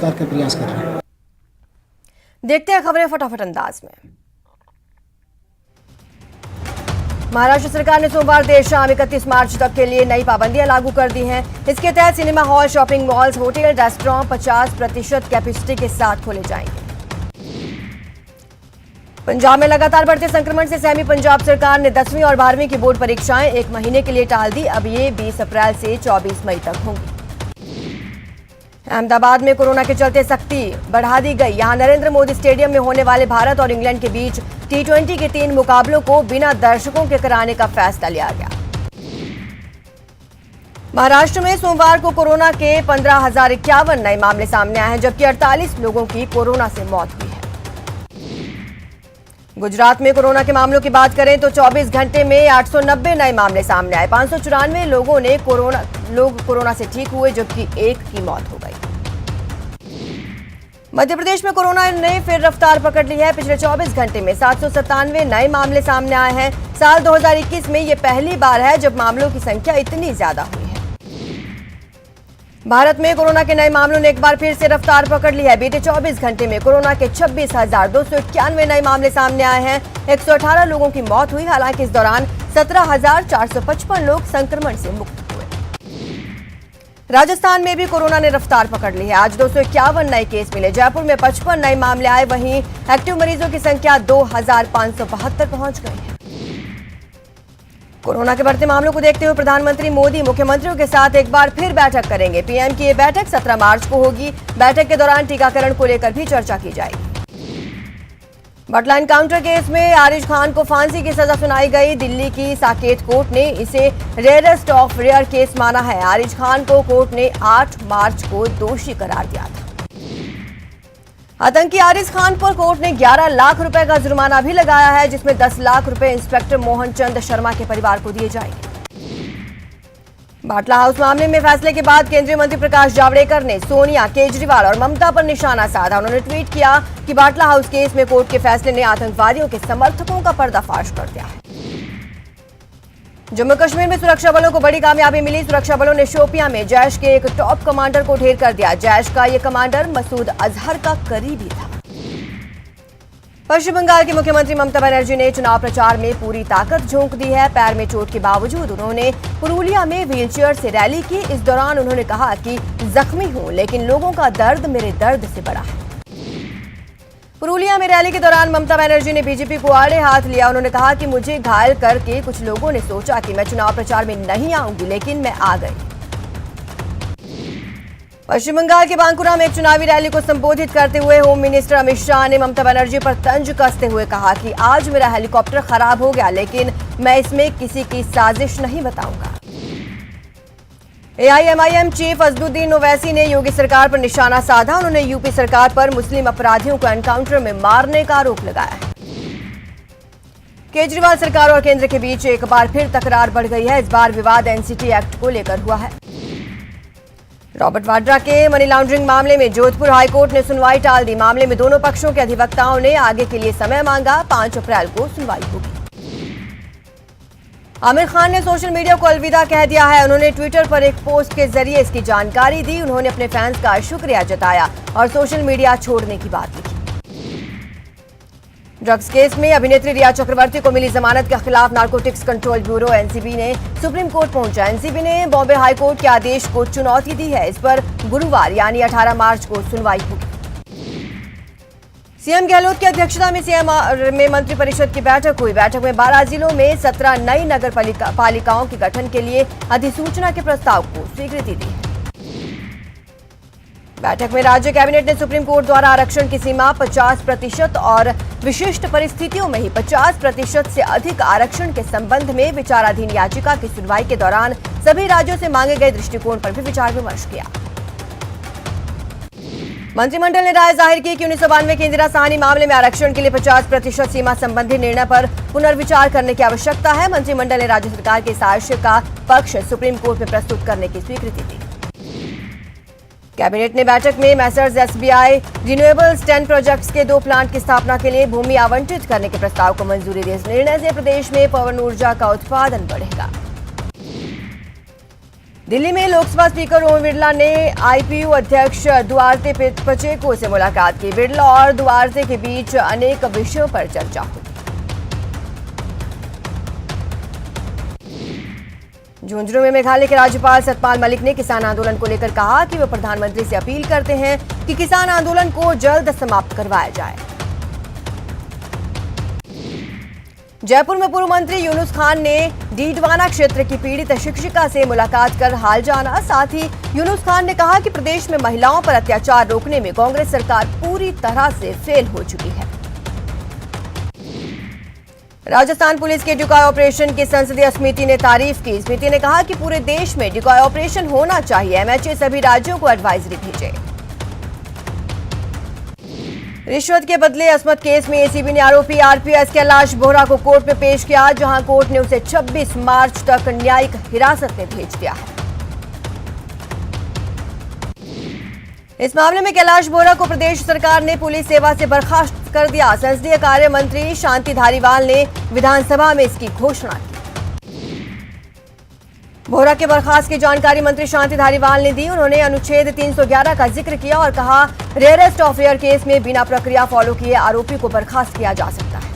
के प्रयास कर रहे हैं। देखते हैं खबरें फटाफट अंदाज में। महाराष्ट्र सरकार ने सोमवार देर शाम 31 मार्च तक के लिए नई पाबंदियां लागू कर दी हैं। इसके तहत cinema hall, shopping malls, hotel, restaurant 50% capacity के साथ खोले जाएंगे। पंजाब में लगातार बढ़ते संक्रमण से सहमी पंजाब सरकार ने 10वीं और 12वीं की बोर्ड परीक्षाएं 1 महीने के लिए टाल दी। अब ये 20 अप्रैल से 24 मई तक होंगी। अहमदाबाद में कोरोना के चलते सख्ती बढ़ा दी गई। यहां नरेंद्र मोदी स्टेडियम में होने वाले भारत और इंग्लैंड के बीच T20 के 3 मुकाबलों को बिना दर्शकों के कराने का फैसला लिया गया। महाराष्ट्र में सोमवार को कोरोना के 15,051 नए मामले सामने आए हैं, जबकि 48 लोगों की कोरोना से मौत हुई है। गुजरात में कोरोना के मामलों की बात करें तो 24 घंटे में 890 नए मामले सामने आए। 594 लोगों ने कोरोना से ठीक हुए, जबकि 1 की मौत हो गई। मध्य प्रदेश में कोरोना ने फिर रफ्तार पकड़ ली है। पिछले 24 घंटे में 797 नए मामले सामने आए हैं। साल 2021 में ये पहली बार है जब मामलों की संख्या इतनी ज्यादा हुई है। भारत में कोरोना के नए मामलों ने एक बार फिर से रफ्तार पकड़ ली है। बीते 24 घंटे में कोरोना के 26,291 नए मामले सामने आए हैं। 118 लोगों की मौत हुई। हालांकि इस दौरान 17,455 लोग संक्रमण से मुक्त हुए। राजस्थान में भी कोरोना ने रफ्तार पकड़ ली है। आज 251 नए केस मिले। जयपुर में 55 नए मामले आए। वहीं एक्टिव मरीजों की संख्या 2,572 पहुंच गई है। कोरोना के बढ़ते मामलों को देखते हुए प्रधानमंत्री मोदी मुख्यमंत्रियों के साथ एक बार फिर बैठक करेंगे। पीएम की ये बैठक 17 मार्च को होगी। बैठक के दौरान टीकाकरण को लेकर भी चर्चा की जाएगी। बटला एनकाउंटर केस में आरिज खान को फांसी की सजा सुनाई गई। दिल्ली की साकेत कोर्ट ने इसे रेयरेस्ट ऑफ रेयर केस माना है। आरिज खान को कोर्ट ने 8 मार्च को दोषी करार दिया था। आतंकी आरिज खान पर कोर्ट ने 11 लाख रुपए का जुर्माना भी लगाया है, जिसमें 10 लाख रुपए इंस्पेक्टर मोहन चंद शर्मा के परिवार को दिए जाएंगे। बाटला हाउस मामले में फैसले के बाद केंद्रीय मंत्री प्रकाश जावड़ेकर ने सोनिया, केजरीवाल और ममता पर निशाना साधा। उन्होंने ट्वीट किया कि बाटला हाउस केस में कोर्ट के फैसले ने आतंकवादियों के समर्थकों का पर्दाफाश कर दिया है। जम्मू कश्मीर में सुरक्षा बलों को बड़ी कामयाबी मिली। सुरक्षा बलों ने शोपियां में जैश के एक टॉप कमांडर को ढेर कर दिया। जैश का यह कमांडर मसूद अजहर का करीबी था। पश्चिम बंगाल की मुख्यमंत्री ममता बनर्जी ने चुनाव प्रचार में पूरी ताकत झोंक दी है। पैर में चोट के बावजूद उन्होंने पुरुलिया में व्हीलचेयर से रैली की। इस दौरान उन्होंने कहा कि जख्मी हूं, लेकिन लोगों का दर्द मेरे दर्द से बड़ा है। पुरुलिया में रैली के दौरान ममता बनर्जी ने बीजेपी को आड़े हाथ लिया। उन्होंने कहा कि मुझे घायल करके कुछ लोगों ने सोचा कि मैं चुनाव प्रचार में नहीं आऊंगी, लेकिन मैं आ गई। पश्चिम बंगाल के बांकुरा में एक चुनावी रैली को संबोधित करते हुए होम मिनिस्टर अमित शाह ने ममता बनर्जी पर तंज कसते हुए कहा कि आज मेरा हेलीकॉप्टर खराब हो गया, लेकिन मैं इसमें किसी की साजिश नहीं बताऊंगा। AIMIM चीफ असदुद्दीन ओवैसी ने योगी सरकार पर निशाना साधा। उन्होंने यूपी सरकार पर मुस्लिम अपराधियों को एनकाउंटर में मारने का आरोप लगाया है। केजरीवाल सरकार और केंद्र के बीच एक बार फिर तकरार बढ़ गई है। इस बार विवाद NCT एक्ट को लेकर हुआ है। रॉबर्ट वाड्रा के मनी लॉन्ड्रिंग मामले में जोधपुर हाईकोर्ट ने सुनवाई टाल दी। मामले में दोनों पक्षों के अधिवक्ताओं ने आगे के लिए समय मांगा। 5 अप्रैल को सुनवाई होगी। आमिर खान ने सोशल मीडिया को अलविदा कह दिया है। उन्होंने ट्विटर पर एक पोस्ट के जरिए इसकी जानकारी दी। उन्होंने अपने फैंस का शुक्रिया जताया और सोशल मीडिया छोड़ने की बात लिखी। ड्रग्स केस में अभिनेत्री रिया चक्रवर्ती को मिली जमानत के खिलाफ नारकोटिक्स कंट्रोल ब्यूरो NCB ने सुप्रीम कोर्ट पहुंचा। NCB ने बॉम्बे हाईकोर्ट के आदेश को चुनौती दी है। इस पर गुरुवार यानी 18 मार्च को सुनवाई होगी। सीएम गहलोत की अध्यक्षता में सीएम में मंत्रिपरिषद की बैठक हुई। बैठक में 12 जिलों में 17 नई नगर पालिकाओं के गठन के लिए अधिसूचना के प्रस्ताव को स्वीकृति दी है। बैठक में राज्य कैबिनेट ने सुप्रीम कोर्ट द्वारा आरक्षण की सीमा 50% और विशिष्ट परिस्थितियों में ही 50% से अधिक आरक्षण के संबंध में विचाराधीन याचिका की सुनवाई के दौरान सभी राज्यों से मांगे गए दृष्टिकोण पर भी विचार विमर्श किया। मंत्रिमंडल ने राय जाहिर की कि 1992 के इंदिरा साहनी मामले में आरक्षण के लिए 50% सीमा संबंधी निर्णय पर पुनर्विचार करने की आवश्यकता है। मंत्रिमंडल ने राज्य सरकार के इस आशय का पक्ष सुप्रीम कोर्ट में प्रस्तुत करने की स्वीकृति दी। कैबिनेट ने बैठक में मैसर्स SBI रिन्यूएबल्स 10 प्रोजेक्ट्स के 2 प्लांट की स्थापना के लिए भूमि आवंटित करने के प्रस्ताव को मंजूरी दी। इस निर्णय से प्रदेश में पवन ऊर्जा का उत्पादन बढ़ेगा। दिल्ली में लोकसभा स्पीकर ओम बिरला ने आईपीयू अध्यक्ष दुआर्ते पचेको से मुलाकात की। बिरला और दुआर्ते के बीच अनेक विषयों पर चर्चा हुई। झुंझुनू में मेघालय के राज्यपाल सतपाल मलिक ने किसान आंदोलन को लेकर कहा कि वे प्रधानमंत्री से अपील करते हैं कि किसान आंदोलन को जल्द समाप्त करवाया जाए। जयपुर में पूर्व मंत्री यूनुस खान ने डीडवाना क्षेत्र की पीड़ित शिक्षिका से मुलाकात कर हाल जाना। साथ ही यूनुस खान ने कहा कि प्रदेश में महिलाओं पर अत्याचार रोकने में कांग्रेस सरकार पूरी तरह से फेल हो चुकी है। राजस्थान पुलिस के डिकॉय ऑपरेशन की संसदीय समिति ने तारीफ की। समिति ने कहा कि पूरे देश में डिकॉय ऑपरेशन होना चाहिए। एमएचए सभी राज्यों को एडवाइजरी भेजे। रिश्वत के बदले अस्मत केस में एसीबी ने आरोपी आरपीएस कैलाश बोहरा को कोर्ट में पेश किया, जहां कोर्ट ने उसे 26 मार्च तक न्यायिक हिरासत में भेज दिया है। इस मामले में कैलाश बोहरा को प्रदेश सरकार ने पुलिस सेवा से बर्खास्त कर दिया। संसदीय कार्य मंत्री शांति धारीवाल ने विधानसभा में इसकी घोषणा की। बोहरा के बर्खास्त की जानकारी मंत्री शांति धारीवाल ने दी। उन्होंने अनुच्छेद 311 का जिक्र किया और कहा, रेयरेस्ट ऑफ एयर केस में बिना प्रक्रिया फॉलो किए आरोपी को बर्खास्त किया जा सकता है।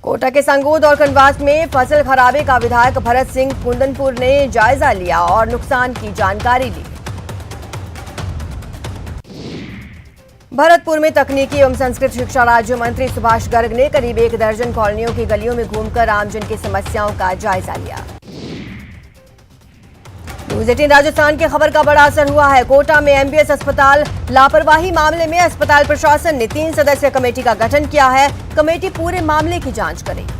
कोटा के संगोद और कनवास में फसल खराबे का विधायक भरत सिंह कुंदनपुर ने जायजा लिया और नुकसान की जानकारी ली। भरतपुर में तकनीकी एवं संस्कृत शिक्षा राज्य मंत्री सुभाष गर्ग ने करीब 1 दर्जन कॉलोनियों की गलियों में घूमकर आमजन की समस्याओं का जायजा लिया। न्यूज 18 राजस्थान की खबर का बड़ा असर हुआ है। कोटा में एमबीएस अस्पताल लापरवाही मामले में अस्पताल प्रशासन ने 3 सदस्यीय कमेटी का गठन किया है। कमेटी पूरे मामले की जांच करेगी।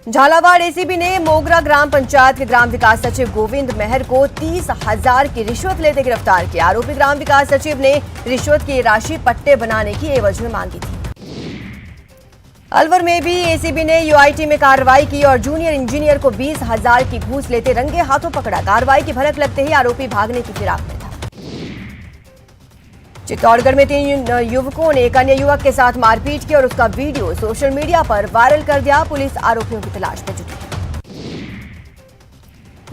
झालावाड़ एसीबी ने मोगरा ग्राम पंचायत के ग्राम विकास सचिव गोविंद मेहर को 30,000 की रिश्वत लेते गिरफ्तार किया। आरोपी ग्राम विकास सचिव ने रिश्वत की राशि पट्टे बनाने की एवज में मांगी थी। अलवर में भी एसीबी ने यूआईटी में कार्रवाई की और जूनियर इंजीनियर को 20,000 की घूस लेते रंगे हाथों पकड़ा। कार्रवाई की भनक लगते ही आरोपी भागने की फिराक में था। चित्तौड़गढ़ में 3 युवकों ने एक अन्य युवक के साथ मारपीट की और उसका वीडियो सोशल मीडिया पर वायरल कर दिया। पुलिस आरोपियों की तलाश में जुटी है।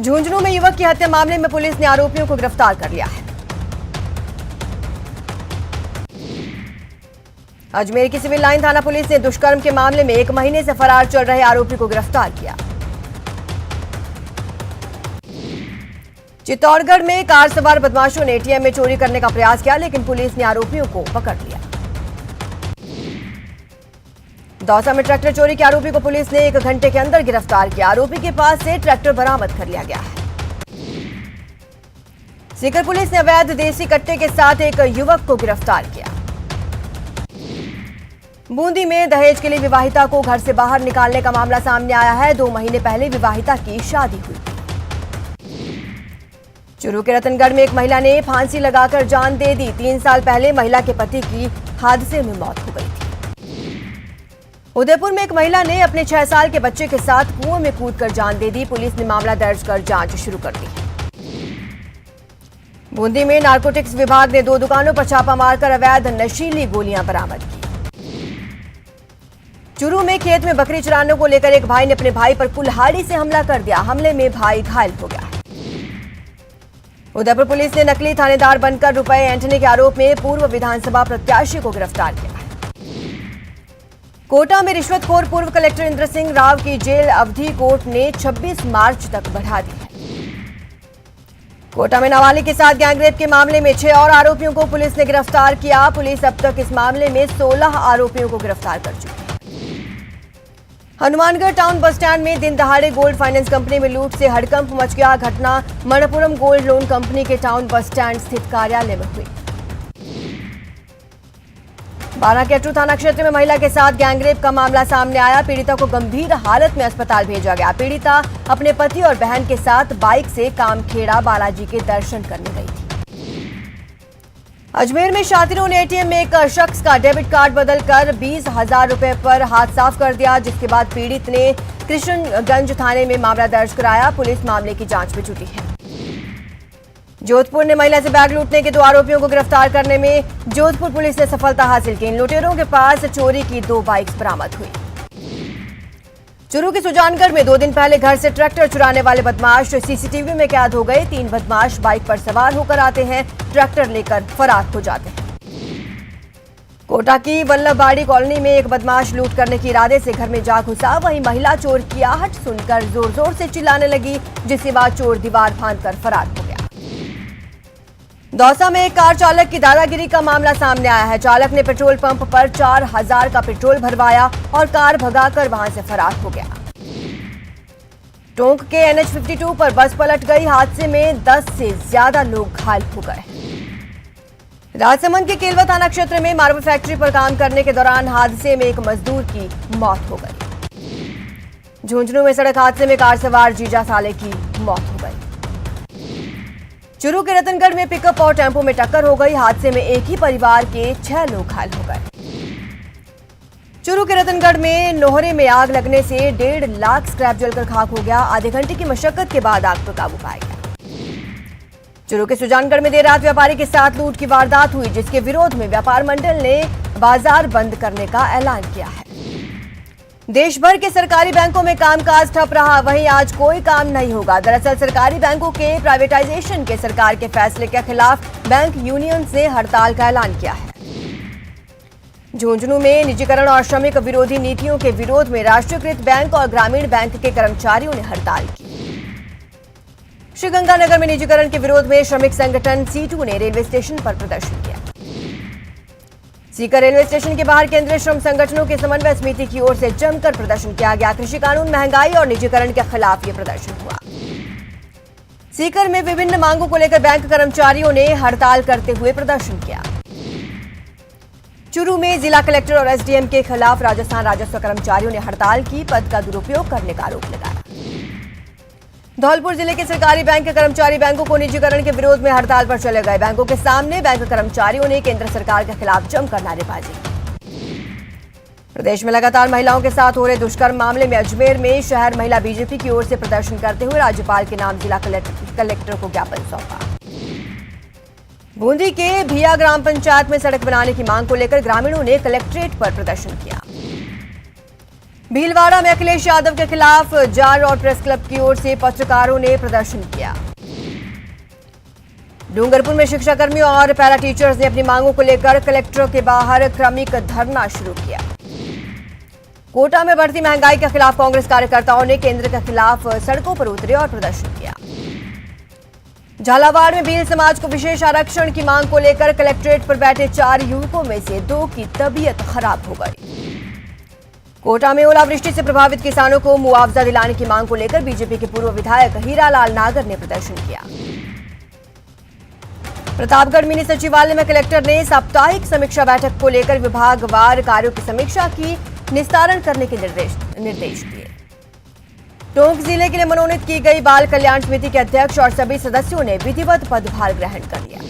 झुंझुनू में युवक की हत्या मामले में पुलिस ने आरोपियों को गिरफ्तार कर लिया है। अजमेर की सिविल लाइन थाना पुलिस ने दुष्कर्म के मामले में 1 महीने से फरार चल रहे आरोपी को गिरफ्तार किया। चित्तौड़गढ़ में कार सवार बदमाशों ने एटीएम में चोरी करने का प्रयास किया, लेकिन पुलिस ने आरोपियों को पकड़ लिया। दौसा में ट्रैक्टर चोरी के आरोपी को पुलिस ने 1 घंटे के अंदर गिरफ्तार किया। आरोपी के पास से ट्रैक्टर बरामद कर लिया गया है। सीकर पुलिस ने अवैध देसी कट्टे के साथ एक युवक को गिरफ्तार किया। बूंदी में दहेज के लिए विवाहिता को घर से बाहर निकालने का मामला सामने आया है। 2 महीने पहले विवाहिता की शादी हुई थी। चूरू के रतनगढ़ में एक महिला ने फांसी लगाकर जान दे दी। 3 साल पहले महिला के पति की हादसे में मौत हो गई थी। उदयपुर में एक महिला ने अपने 6 साल के बच्चे के साथ कुएं में कूदकर जान दे दी। पुलिस ने मामला दर्ज कर जांच शुरू कर दी है। बूंदी में नारकोटिक्स विभाग ने 2 दुकानों पर छापा मारकर अवैध नशीली गोलियां बरामद की। चूरू में खेत में बकरी चराने को लेकर एक भाई ने अपने भाई पर कुल्हाड़ी से हमला कर दिया। हमले में भाई घायल हो गया। उदयपुर पुलिस ने नकली थानेदार बनकर रुपए ऐंठने के आरोप में पूर्व विधानसभा प्रत्याशी को गिरफ्तार किया है। कोटा में रिश्वतखोर पूर्व कलेक्टर इंद्र सिंह राव की जेल अवधि कोर्ट ने 26 मार्च तक बढ़ा दी है। कोटा में नाबालिग के साथ गैंगरेप के मामले में 6 और आरोपियों को पुलिस ने गिरफ्तार किया। पुलिस अब तक इस मामले में 16 आरोपियों को गिरफ्तार कर चुकी है। हनुमानगढ़ टाउन बस स्टैंड में दिन दहाड़े गोल्ड फाइनेंस कंपनी में लूट से हड़कंप मच गया। घटना मणप्पुरम गोल्ड लोन कंपनी के टाउन बस स्टैंड स्थित कार्यालय में हुई। बाराकेटू थाना क्षेत्र में महिला के साथ गैंगरेप का मामला सामने आया। पीड़िता को गंभीर हालत में अस्पताल भेजा गया। पीड़िता अपने पति और बहन के साथ बाइक से कामखेड़ा बालाजी के दर्शन करने गई थी। अजमेर में शातिरों ने एटीएम में एक शख्स का डेबिट कार्ड बदलकर 20,000 रुपए पर हाथ साफ कर दिया, जिसके बाद पीड़ित ने कृष्णगंज थाने में मामला दर्ज कराया। पुलिस मामले की जांच में जुटी है। जोधपुर ने महिला से बैग लूटने के 2 आरोपियों को गिरफ्तार करने में जोधपुर पुलिस ने सफलता हासिल की। इन लुटेरों के पास चोरी की 2 बाइक्स बरामद हुई। चूरू के सुजानगढ़ में 2 दिन पहले घर से ट्रैक्टर चुराने वाले बदमाश सीसीटीवी में कैद हो गए। 3 बदमाश बाइक पर सवार होकर आते हैं, ट्रैक्टर लेकर फरार हो जाते हैं। कोटा की वल्लभबाड़ी कॉलोनी में एक बदमाश लूट करने के इरादे से घर में जा घुसा। वहीं महिला चोर की आहट सुनकर जोर जोर से चिल्लाने लगी, जिसके बाद चोर दीवार फांदकर फरार हो गया। दौसा में एक कार चालक की दादागिरी का मामला सामने आया है। चालक ने पेट्रोल पंप पर 4000 का पेट्रोल भरवाया और कार भगाकर वहां से फरार हो गया। टोंक के NH52 पर बस पलट गई। हादसे में 10 से ज्यादा लोग घायल हो गए। राजसमंद के केलवा थाना क्षेत्र में मार्बल फैक्ट्री पर काम करने के दौरान हादसे में एक मजदूर की मौत हो गई। झुंझुनू में सड़क हादसे में कार सवार जीजा साले की मौत हो गई। चूरू के रतनगढ़ में पिकअप और टेम्पो में टक्कर हो गई। हादसे में एक ही परिवार के 6 लोग घायल हो गए। चूरू के रतनगढ़ में नोहरे में आग लगने से 1.5 लाख स्क्रैप जलकर खाक हो गया। आधे घंटे की मशक्कत के बाद आग पर काबू पाया गया। चूरू के सुजानगढ़ में देर रात व्यापारी के साथ लूट की वारदात हुई, जिसके विरोध में व्यापार मंडल ने बाजार बंद करने का ऐलान किया है। देश भर के सरकारी बैंकों में कामकाज ठप रहा, वहीं आज कोई काम नहीं होगा। दरअसल सरकारी बैंकों के प्राइवेटाइजेशन के सरकार के फैसले के खिलाफ बैंक यूनियंस ने हड़ताल का ऐलान किया है। झुंझुनू में निजीकरण और श्रमिक विरोधी नीतियों के विरोध में राष्ट्रीयकृत बैंक और ग्रामीण बैंक के कर्मचारियों ने हड़ताल की। श्रीगंगानगर में निजीकरण के विरोध में श्रमिक संगठन C2 ने रेलवे स्टेशन पर प्रदर्शन किया। सीकर रेलवे स्टेशन के बाहर केंद्रीय श्रम संगठनों के समन्वय समिति की ओर से जमकर प्रदर्शन किया गया। कृषि कानून, महंगाई और निजीकरण के खिलाफ यह प्रदर्शन हुआ। सीकर में विभिन्न मांगों को लेकर बैंक कर्मचारियों ने हड़ताल करते हुए प्रदर्शन किया। चूरू में जिला कलेक्टर और SDM के खिलाफ राजस्थान राजस्व कर्मचारियों ने हड़ताल की। पद का दुरुपयोग करने का आरोप लगाया। धौलपुर जिले के सरकारी बैंक के कर्मचारी बैंकों को निजीकरण के विरोध में हड़ताल पर चले गए। बैंकों के सामने बैंक कर्मचारियों ने केंद्र सरकार के खिलाफ जमकर नारेबाजी की। प्रदेश में लगातार महिलाओं के साथ हो रहे दुष्कर्म मामले में अजमेर में शहर महिला बीजेपी की ओर से प्रदर्शन करते हुए राज्यपाल के नाम जिला कलेक्टर को ज्ञापन सौंपा। बूंदी के भिया ग्राम पंचायत में सड़क बनाने की मांग को लेकर ग्रामीणों ने कलेक्ट्रेट पर प्रदर्शन किया। भीलवाड़ा में अखिलेश यादव के खिलाफ जाल रोड प्रेस क्लब की ओर से पत्रकारों ने प्रदर्शन किया। डूंगरपुर में शिक्षाकर्मियों और पैरा टीचर्स ने अपनी मांगों को लेकर कलेक्टर के बाहर क्रमिक धरना शुरू किया। कोटा में बढ़ती महंगाई के खिलाफ कांग्रेस कार्यकर्ताओं ने केंद्र के खिलाफ सड़कों पर उतरे और प्रदर्शन किया। झालावाड़ में भील समाज को विशेष आरक्षण की मांग को लेकर कलेक्ट्रेट पर बैठे 4 युवकों में से 2 की तबीयत खराब हो गई। कोटा में ओलावृष्टि से प्रभावित किसानों को मुआवजा दिलाने की मांग को लेकर बीजेपी के पूर्व विधायक हीरालाल नागर ने प्रदर्शन किया। प्रतापगढ़ मिनी सचिवालय में कलेक्टर ने साप्ताहिक समीक्षा बैठक को लेकर विभागवार कार्यों की समीक्षा की, निस्तारण करने के निर्देश दिए। टोंक जिले के लिए मनोनीत की गई बाल कल्याण समिति के अध्यक्ष और सभी सदस्यों ने विधिवत पदभार ग्रहण कर लिया।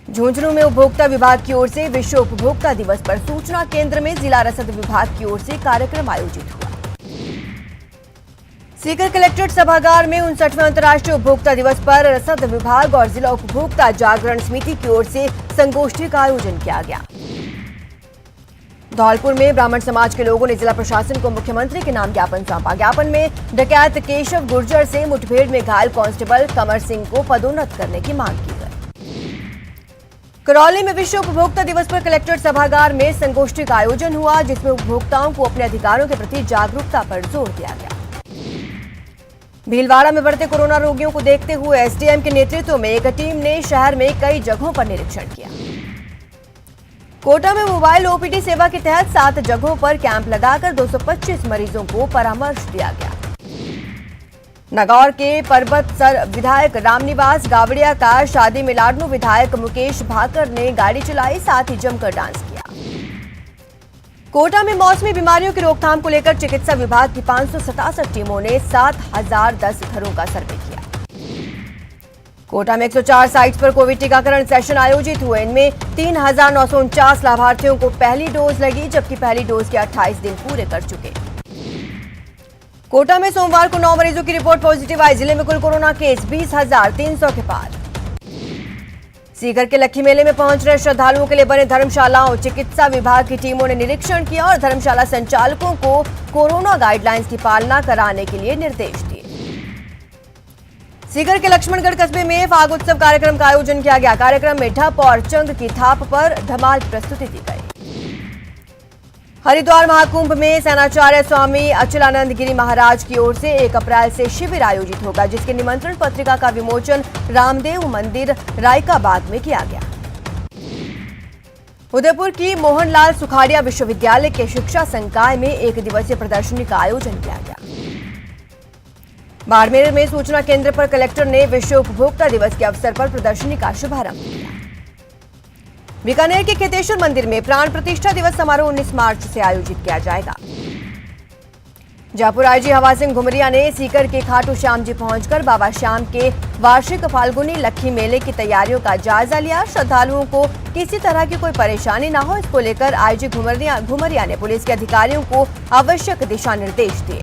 झुंझुनू में उपभोक्ता विभाग की ओर से विश्व उपभोक्ता दिवस पर सूचना केंद्र में जिला रसद विभाग की ओर से कार्यक्रम आयोजित हुआ। सीकर कलेक्ट्रेट सभागार में 59वें अंतर्राष्ट्रीय उपभोक्ता दिवस पर रसद विभाग और जिला उपभोक्ता जागरण समिति की ओर से संगोष्ठी का आयोजन किया गया। धौलपुर में ब्राह्मण समाज के लोगों ने जिला प्रशासन को मुख्यमंत्री के नाम ज्ञापन सौंपा। ज्ञापन में डकैत केशव गुर्जर से मुठभेड़ में घायल कांस्टेबल कमर सिंह को पदोन्नत करने की मांग की गई। करौली में विश्व उपभोक्ता दिवस पर कलेक्ट्रेट सभागार में संगोष्ठी का आयोजन हुआ, जिसमें उपभोक्ताओं को अपने अधिकारों के प्रति जागरूकता पर जोर दिया गया। भीलवाड़ा में बढ़ते कोरोना रोगियों को देखते हुए SDM के नेतृत्व में एक टीम ने शहर में कई जगहों पर निरीक्षण किया। कोटा में मोबाइल OPD सेवा के तहत 7 जगहों पर कैंप लगाकर 225 मरीजों को परामर्श दिया गया। नागौर के परबतसर विधायक रामनिवास गावड़िया का शादी में लाडनू विधायक मुकेश भाकर ने गाड़ी चलाई, साथ ही जमकर डांस किया। कोटा में मौसमी बीमारियों की रोकथाम को लेकर चिकित्सा विभाग की 567 टीमों ने 7010 घरों का सर्वे किया। कोटा में 104 साइट्स पर कोविड टीकाकरण सेशन आयोजित हुए। इनमें 3949 लाभार्थियों को पहली डोज लगी, जबकि पहली डोज के 28 दिन पूरे कर चुके। कोटा में सोमवार को 9 मरीजों की रिपोर्ट पॉजिटिव आई। जिले में कुल कोरोना केस 20,300 के पार। सीकर के लक्खी मेले में पहुंच रहे श्रद्धालुओं के लिए बने धर्मशालाओं, चिकित्सा विभाग की टीमों ने निरीक्षण किया और धर्मशाला संचालकों को कोरोना गाइडलाइंस की पालना कराने के लिए निर्देश दिए। सीकर के लक्ष्मणगढ़ कस्बे में फाग उत्सव कार्यक्रम का आयोजन किया गया। कार्यक्रम में ढप और चंग की थाप पर धमाल प्रस्तुति दी गई। हरिद्वार महाकुंभ में सेनाचार्य स्वामी अचलानंद गिरी महाराज की ओर से 1 अप्रैल से शिविर आयोजित होगा, जिसके निमंत्रण पत्रिका का विमोचन रामदेव मंदिर रायकाबाग में किया गया। उदयपुर की मोहनलाल सुखाड़िया विश्वविद्यालय के शिक्षा संकाय में 1 दिवसीय प्रदर्शनी का आयोजन किया गया। बाड़मेर में सूचना केंद्र पर कलेक्टर ने विश्व उपभोक्ता दिवस के अवसर पर प्रदर्शनी का शुभारंभ किया। बीकानेर के खेतेश्वर मंदिर में प्राण प्रतिष्ठा दिवस समारोह 19 मार्च से आयोजित किया जाएगा। जयपुर आईजी हवा सिंह घुमरिया ने सीकर के खाटू श्याम जी पहुंचकर बाबा श्याम के वार्षिक फाल्गुनी लक्खी मेले की तैयारियों का जायजा लिया। श्रद्धालुओं को किसी तरह की कोई परेशानी न हो, इसको लेकर आईजी घुमरिया ने पुलिस के अधिकारियों को आवश्यक दिशा निर्देश दिए।